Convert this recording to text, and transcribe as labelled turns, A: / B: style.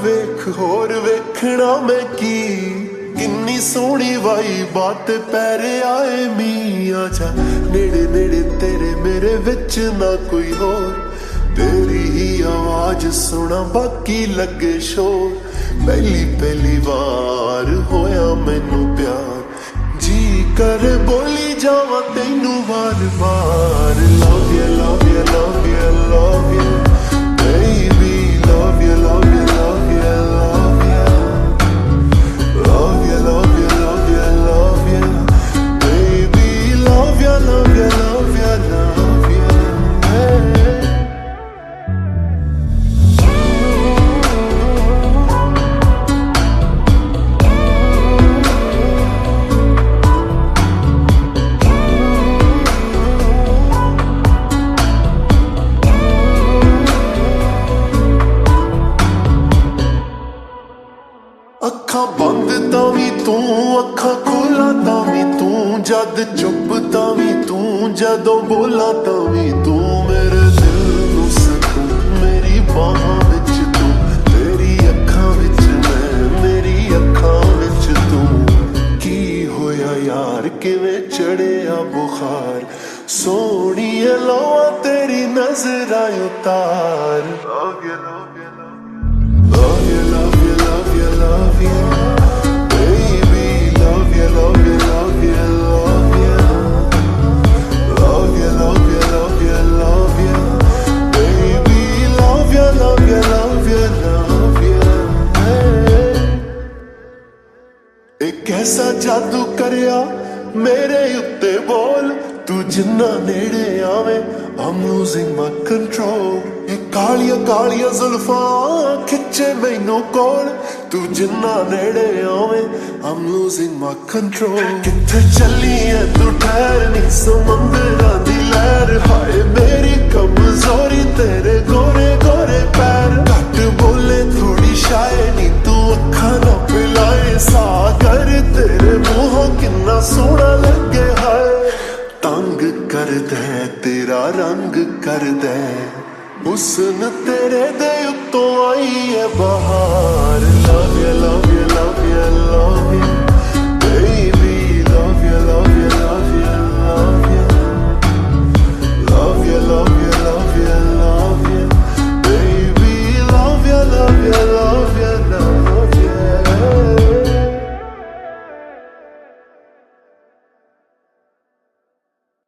A: वेख होर वेखना मैं की किन्नी सोहनी वाई बात पैरे आए मी आजा नेड़े नेड़े तेरे मेरे विच ना कोई होर तेरी ही आवाज सुना बाकी लगे शोर पहली पहली बार होया मैनू प्यार जी कर बोली जावा तेनू बार बार love you love you love you love you baby love you love you love you love you love you love you love you love you baby love you love you love you love you hey. अखां बंद तां भी तू अखां खोला तां भी तू जद चुप तां भी तू जदों बोला तां भी तू मेरे दिल नूं सकून मेरी बाहां विच तू तेरी अखां विच मैं मेरी अखां विच तू की होया यार किवें चढ़िया बुखार सोहणीए लौआ तेरी नजरां उतार love you love you love you love you love you love you baby love you love you love you love you love you love you love you love you baby love you love you love you love you hey. एक ऐसा जादू करिया मेरे उत्ते बोल तू जिन्ना नेड़े आवे I'm losing my control Kaliya Kaliya जुल्फां खिचे मैनू कोल तू जिन्ना नेड़े आवे I'm losing my control किथे चली है तू ठहर नी समंदरां दी लहर हाय मेरी कमजोरी तेरे गोरे गोरे पैर घट बोले थोड़ी शायरी तू अखां ना पिलाए सागर तेरे मुंहों किन्ना सोहना लगे हाय तंग कर दे तेरा रंग कर दे हुस्न तेरे दे उत्तों आई है बहार love you love you love you love you